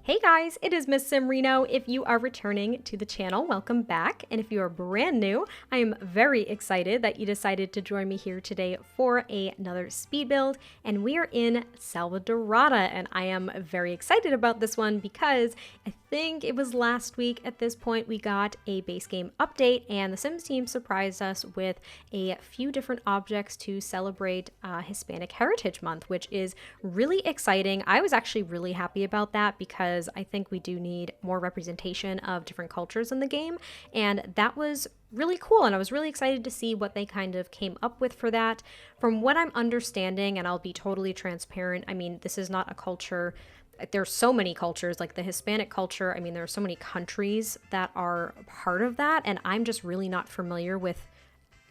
Hey guys, it is MissSimReno. If you are returning to the channel, welcome back. And if you are brand new, I am very excited that you decided to join me here today for another speed build. And we are in Selvadorada, and I am very excited about this one because I think it was last week at this point we got a base game update, and the Sims team surprised us with a few different objects to celebrate Hispanic Heritage Month, which is really exciting. I was actually really happy about that because I think we do need more representation of different cultures in the game, and that was really cool, and I was really excited to see what they kind of came up with for that. From what I'm understanding, and I'll be totally transparent, I mean, this is not a culture. There's so many cultures, like the Hispanic culture. I mean, there are so many countries that are part of that, and I'm just really not familiar with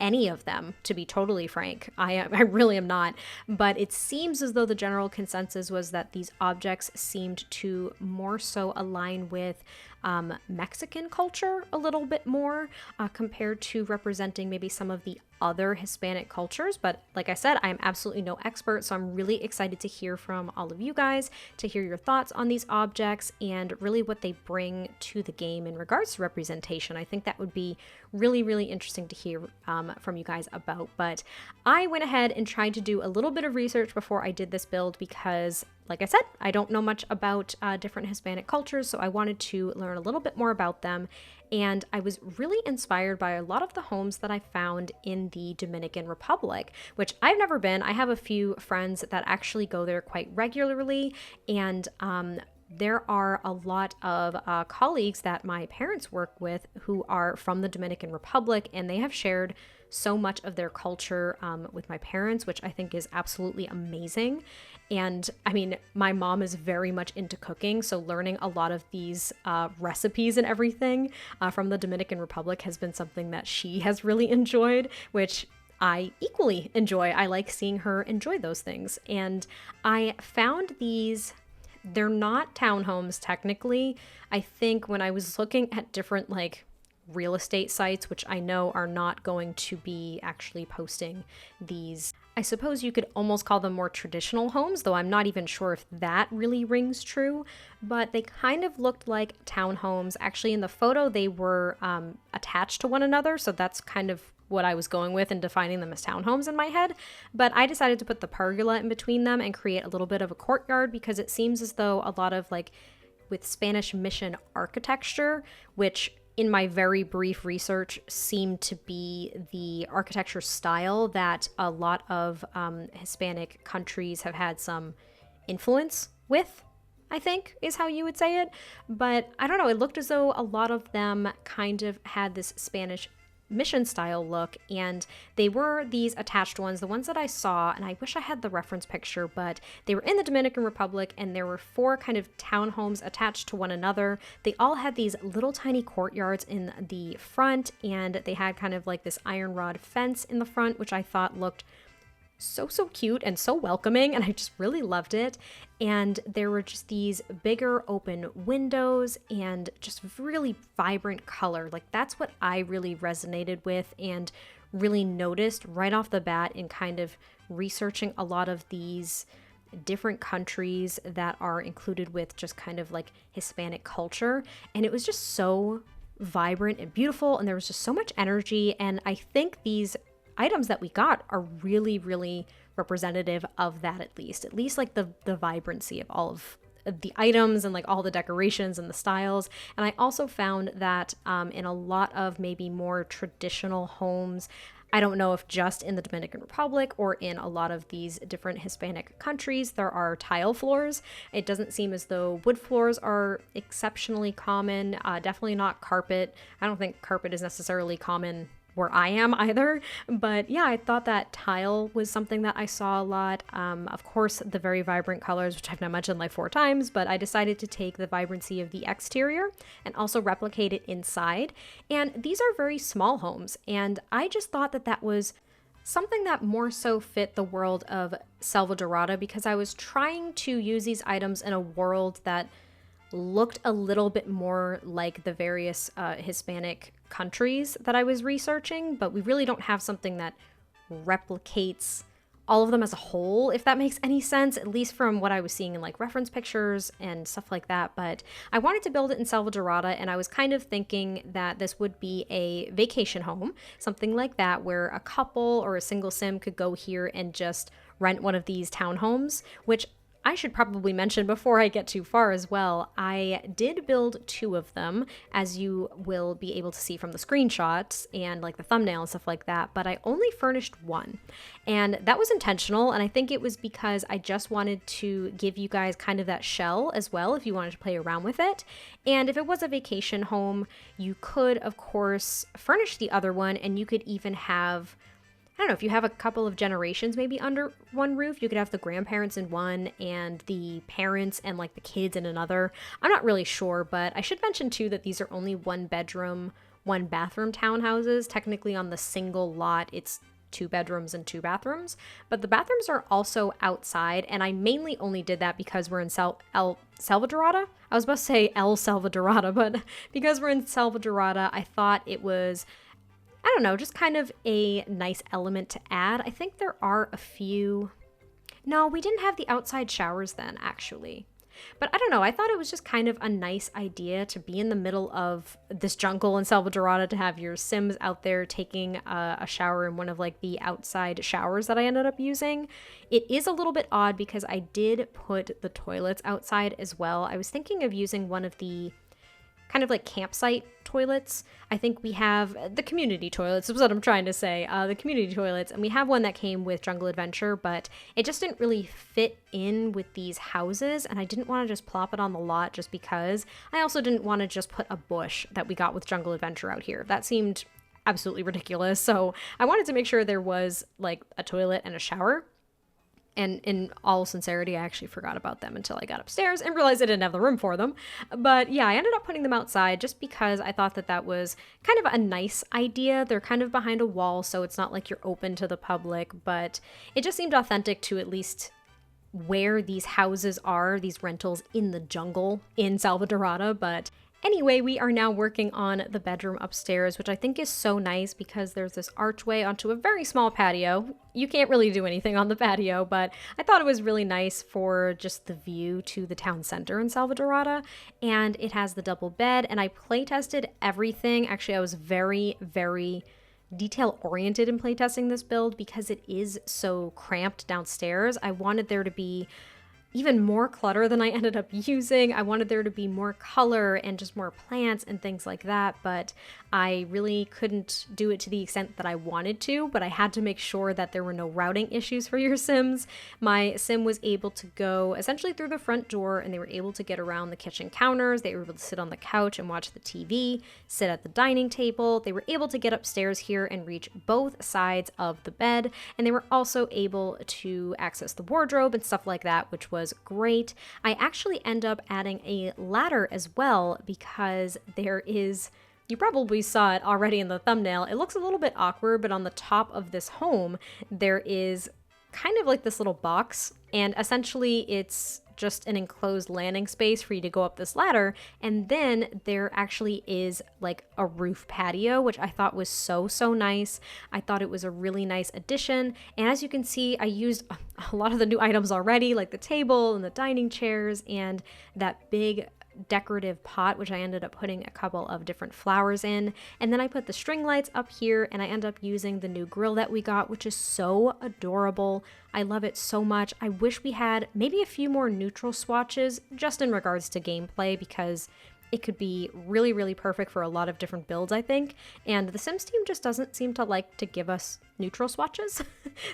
any of them, to be totally frank. I really am not. But it seems as though the general consensus was that these objects seemed to more so align with Mexican culture a little bit more compared to representing maybe some of the other Hispanic cultures. But like I said, I'm absolutely no expert, so I'm really excited to hear from all of you guys, to hear your thoughts on these objects and really what they bring to the game in regards to representation. I think that would be really, really interesting to hear from you guys about. But I went ahead and tried to do a little bit of research before I did this build because, like I said, I don't know much about different Hispanic cultures, so I wanted to learn a little bit more about them. And I was really inspired by a lot of the homes that I found in the Dominican Republic, which I've never been. I have a few friends that actually go there quite regularly, and there are a lot of colleagues that my parents work with who are from the Dominican Republic, and they have shared so much of their culture with my parents, which I think is absolutely amazing. And I mean, my mom is very much into cooking, so learning a lot of these recipes and everything from the Dominican Republic has been something that she has really enjoyed, which I equally enjoy. I like seeing her enjoy those things. And I found these. They're not townhomes technically. I think when I was looking at different real estate sites, which I know are not going to be actually posting these, I suppose you could almost call them more traditional homes, though I'm not even sure if that really rings true, but they kind of looked like townhomes. Actually, in the photo, they were attached to one another, so that's kind of what I was going with and defining them as townhomes in my head. But I decided to put the pergola in between them and create a little bit of a courtyard because it seems as though a lot of with Spanish mission architecture, which in my very brief research seemed to be the architecture style that a lot of Hispanic countries have had some influence with, I think is how you would say it. But I don't know, it looked as though a lot of them kind of had this Spanish mission style look, and they were these attached ones, the ones that I saw, and I wish I had the reference picture, but they were in the Dominican Republic, and there were 4 kind of townhomes attached to one another. They all had these little tiny courtyards in the front, and they had kind of like this iron rod fence in the front, which I thought looked so cute and so welcoming, and I just really loved it. And there were just these bigger open windows and just really vibrant color. That's what I really resonated with and really noticed right off the bat in kind of researching a lot of these different countries that are included with just kind of Hispanic culture. And it was just so vibrant and beautiful, and there was just so much energy. And I think these items that we got are really, really representative of that, at least the vibrancy of all of the items and all the decorations and the styles. And I also found that in a lot of maybe more traditional homes, I don't know if just in the Dominican Republic or in a lot of these different Hispanic countries, there are tile floors. It doesn't seem as though wood floors are exceptionally common, definitely not carpet. I don't think carpet is necessarily common where I am either. But yeah, I thought that tile was something that I saw a lot. Of course, the very vibrant colors, which I've now mentioned 4 times, but I decided to take the vibrancy of the exterior and also replicate it inside. And these are very small homes, and I just thought that that was something that more so fit the world of Selvadorada, because I was trying to use these items in a world that looked a little bit more like the various Hispanic countries that I was researching, but we really don't have something that replicates all of them as a whole, if that makes any sense, at least from what I was seeing in like reference pictures and stuff like that. But I wanted to build it in Selvadorada, and I was kind of thinking that this would be a vacation home, something like that, where a couple or a single sim could go here and just rent one of these townhomes, which I should probably mention before I get too far as well. I did build 2 of them, as you will be able to see from the screenshots and like the thumbnail and stuff like that, but I only furnished 1. And that was intentional, and I think it was because I just wanted to give you guys kind of that shell as well if you wanted to play around with it. And if it was a vacation home, you could, of course, furnish the other one, and you could even have, I don't know, if you have a couple of generations maybe under one roof, you could have the grandparents in one and the parents and like the kids in another. I'm not really sure, but I should mention too that these are only 1 bedroom, 1 bathroom townhouses. Technically on the single lot, it's 2 bedrooms and 2 bathrooms, but the bathrooms are also outside, and I mainly only did that because we're in Selvadorada. I was about to say El Selvadorada, but because we're in Selvadorada, I thought it was, I don't know, just kind of a nice element to add. I think there are a few. No, we didn't have the outside showers then, actually. But I don't know, I thought it was just kind of a nice idea to be in the middle of this jungle in Selvadorada, to have your Sims out there taking a shower in one of like the outside showers that I ended up using. It is a little bit odd because I did put the toilets outside as well. I was thinking of using one of the kind of like campsite toilets. I think we have the community toilets, is what I'm trying to say, the community toilets, and we have one that came with Jungle Adventure, but it just didn't really fit in with these houses, and I didn't want to just plop it on the lot just because. I also didn't want to just put a bush that we got with Jungle Adventure out here. That seemed absolutely ridiculous, so I wanted to make sure there was like a toilet and a shower. And in all sincerity, I actually forgot about them until I got upstairs and realized I didn't have the room for them. But yeah, I ended up putting them outside just because I thought that that was kind of a nice idea. They're kind of behind a wall, so it's not like you're open to the public, but it just seemed authentic to at least where these houses are, these rentals in the jungle in Selvadorada. But anyway, we are now working on the bedroom upstairs, which I think is so nice because there's this archway onto a very small patio. You can't really do anything on the patio, but I thought it was really nice for just the view to the town center in Selvadorada. And it has the double bed, and I play tested everything. Actually, I was very, very detail oriented in playtesting this build because it is so cramped downstairs. I wanted there to be even more clutter than I ended up using. I wanted there to be more color and just more plants and things like that, but I really couldn't do it to the extent that I wanted to, but I had to make sure that there were no routing issues for your Sims. My Sim was able to go essentially through the front door, and they were able to get around the kitchen counters. They were able to sit on the couch and watch the TV, sit at the dining table. They were able to get upstairs here and reach both sides of the bed, and they were also able to access the wardrobe and stuff like that, which was great. I actually end up adding a ladder as well because there is, you probably saw it already in the thumbnail, it looks a little bit awkward, but on the top of this home there is kind of like this little box, and essentially it's just an enclosed landing space for you to go up this ladder, and then there actually is like a roof patio, which I thought was so nice. I thought it was a really nice addition, and as you can see, I used a lot of the new items already, like the table and the dining chairs and that big decorative pot, which I ended up putting a couple of different flowers in. And then I put the string lights up here, and I end up using the new grill that we got, which is so adorable. I love it so much. I wish we had maybe a few more neutral swatches just in regards to gameplay, because it could be really perfect for a lot of different builds, I think. And the Sims team just doesn't seem to like to give us neutral swatches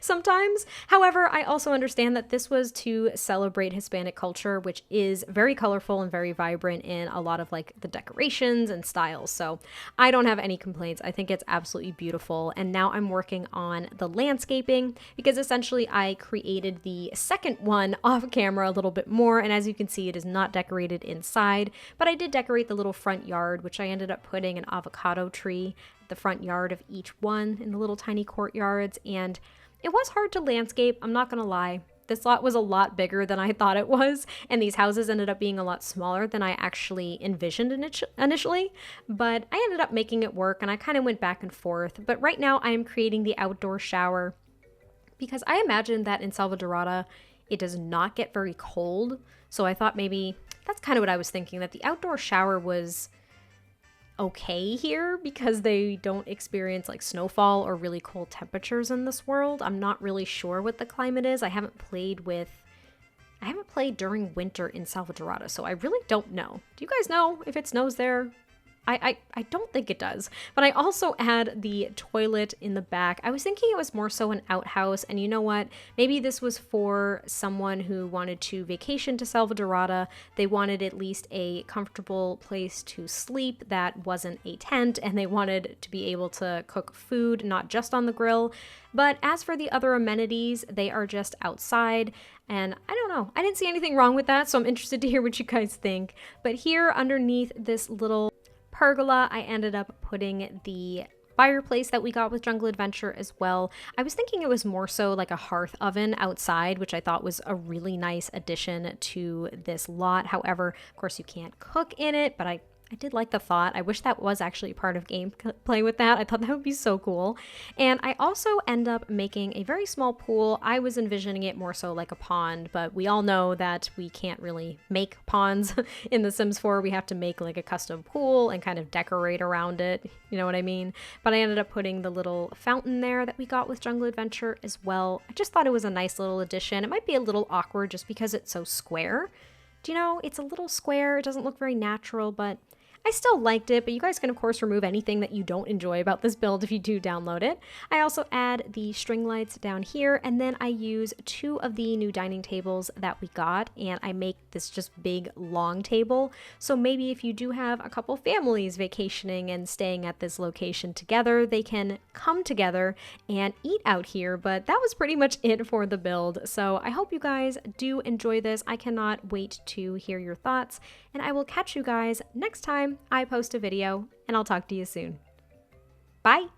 sometimes. However, I also understand that this was to celebrate Hispanic culture, which is very colorful and very vibrant in a lot of like the decorations and styles. So I don't have any complaints. I think it's absolutely beautiful. And now I'm working on the landscaping because essentially I created the second one off camera a little bit more. And as you can see, it is not decorated inside, but I did decorate the little front yard, which I ended up putting an avocado tree the front yard of each one in the little tiny courtyards. And it was hard to landscape, I'm not gonna lie. This lot was a lot bigger than I thought it was, and these houses ended up being a lot smaller than I actually envisioned initially, but I ended up making it work, and I kind of went back and forth. But right now I am creating the outdoor shower because I imagine that in Selvadorada, it does not get very cold. So I thought maybe that's kind of what I was thinking, that the outdoor shower was okay here because they don't experience like snowfall or really cold temperatures in this world. I'm not really sure what the climate is. I haven't played during winter in Selvadorada, so I really don't know. Do you guys know if it snows there? I don't think it does. But I also had the toilet in the back. I was thinking it was more so an outhouse, and you know what? Maybe this was for someone who wanted to vacation to Selvadorada. They wanted at least a comfortable place to sleep that wasn't a tent, and they wanted to be able to cook food, not just on the grill. But as for the other amenities, they are just outside. And I don't know, I didn't see anything wrong with that, so I'm interested to hear what you guys think. But here underneath this little pergola, I ended up putting the fireplace that we got with Jungle Adventure as well. I was thinking it was more so like a hearth oven outside, which I thought was a really nice addition to this lot. However, of course you can't cook in it, but I did like the thought. I wish that was actually part of gameplay with that. I thought that would be so cool. And I also end up making a very small pool. I was envisioning it more so like a pond, but we all know that we can't really make ponds in The Sims 4. We have to make like a custom pool and kind of decorate around it. You know what I mean? But I ended up putting the little fountain there that we got with Jungle Adventure as well. I just thought it was a nice little addition. It might be a little awkward just because it's so square. Do you know, it's a little square. It doesn't look very natural, but I still liked it, but you guys can of course remove anything that you don't enjoy about this build if you do download it. I also add the string lights down here, and then I use 2 of the new dining tables that we got, and I make this just big long table. So maybe if you do have a couple families vacationing and staying at this location together, they can come together and eat out here. But that was pretty much it for the build. So I hope you guys do enjoy this. I cannot wait to hear your thoughts, and I will catch you guys next time I post a video, and I'll talk to you soon. Bye!